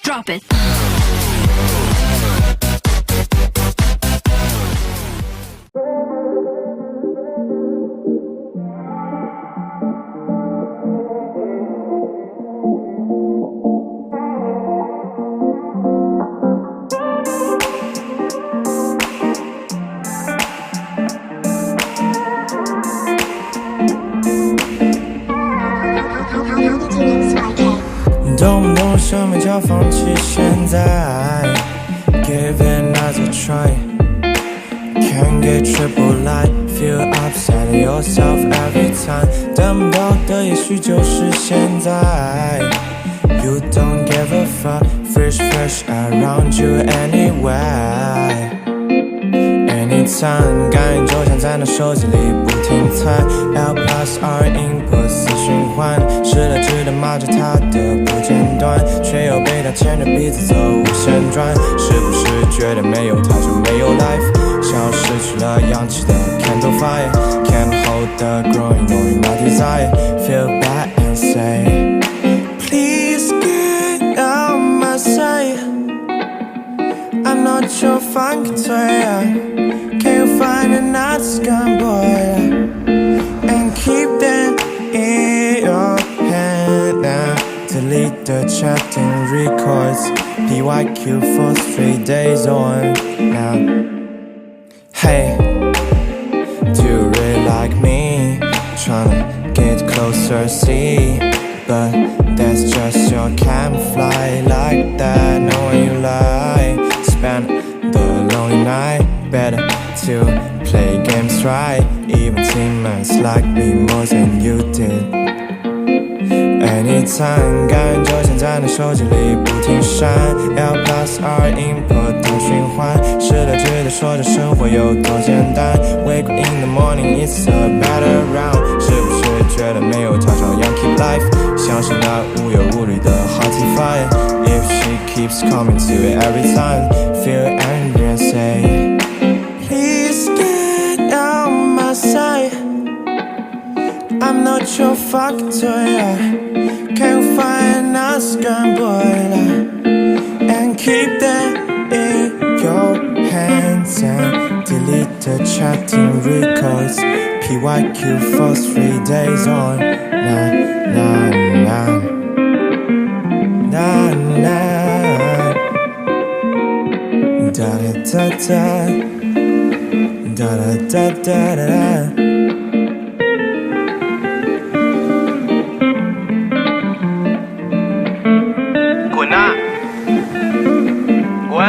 Drop it.懂不懂什么叫放弃现在 Give it another try Can't get triple light Feel upset at yourself every time 等不到的也许就是现在 You don't give a fuck Fresh around you anyway Anytime 感应就像在那手机里不停猜 L plus R input 死循环失了智的骂着他的不间断却又被他牵着鼻子走无限转是不是觉得没有他就没有 life 像失去了氧气的 candle fire Can't hold the growing knowing my desire Feel bad and say Please get out my sight I'm not your fucking toy Can you find another scum boy And keep that in your hand now Delete the chatting records PYQ for 3 days on now Hey, do you really like me? Tryna get closer, see But that's just your camouflage Like that, knowing you lie Spend the lonely night Better to play games right Even teammates like me more than you did Anytime 感应就像在那手机里不停闪 L plus R input 的循环失了智的说着生活有多简单 Wake up in the morning it's a better round 是不是觉得没有他照样 keep life 像是那无忧无虑的 hot fire If she keeps coming to it every time Feel angry and say Please get out my sight I'm not your fucking toy Can you find another scum boy And keep that in your hands And delete the chatting records PYQ for 3 days on Nah, nah, nah Nah, nah Da da da da Da da da da da滚啊！滚！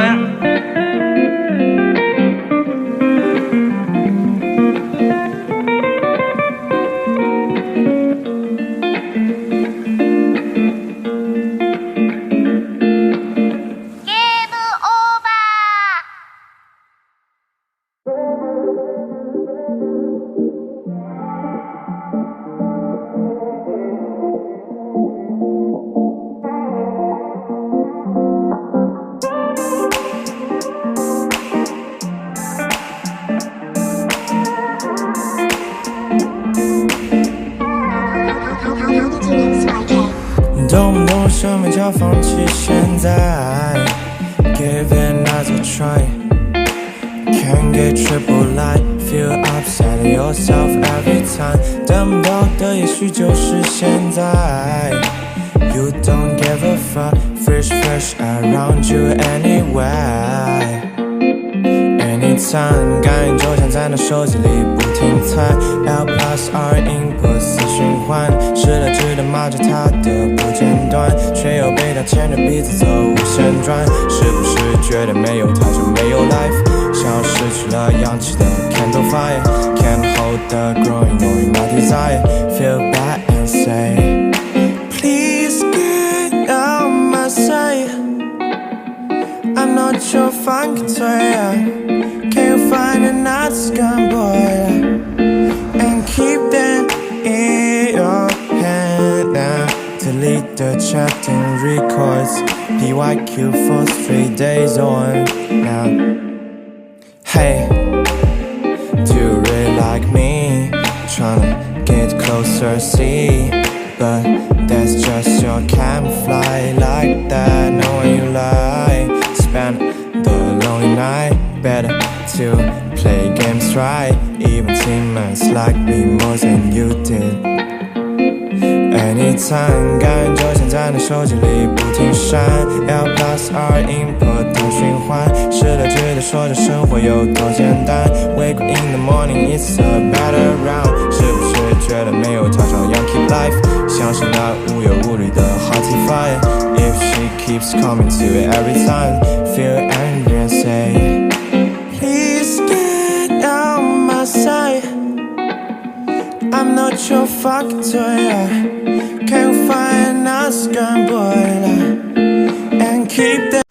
懂不懂什么叫放弃现在 Give it another try Can't get triple light Feel upset at yourself every time 等不到的也许就是现在 You don't give a fuck Fresh around you anyway Anytime 感应就像在那手机里不停猜 L plus R input 死循环失了智的骂着他的不间断却又被他牵着鼻子走无限转是不是觉得没有他就没有 life 像失去了氧气的 candle fire Can't hold the growing knowing my desire Feel bad and say Please get out my sight I'm not your fucking toy Can you find another scum boy And keep that in your hand now Delete the chatting records PYQ for 3 days on now Hey, do you really like me? Tryna get closer, see But that's just your camouflage Like that, knowing you try. Even 10 months like me more than you did. Anytime 感觉现在你手机里不停闪 L plus R input 的循环试了句的说着生活有多简单 Wake up in the morning it's a better round 是不是觉得没有他照样 keep life 享受那无忧无虑的 hearty fire If she keeps coming to it every time Feel angry and say Please get out my sight I'm not your fucking toy Can't find a scan boy and keep that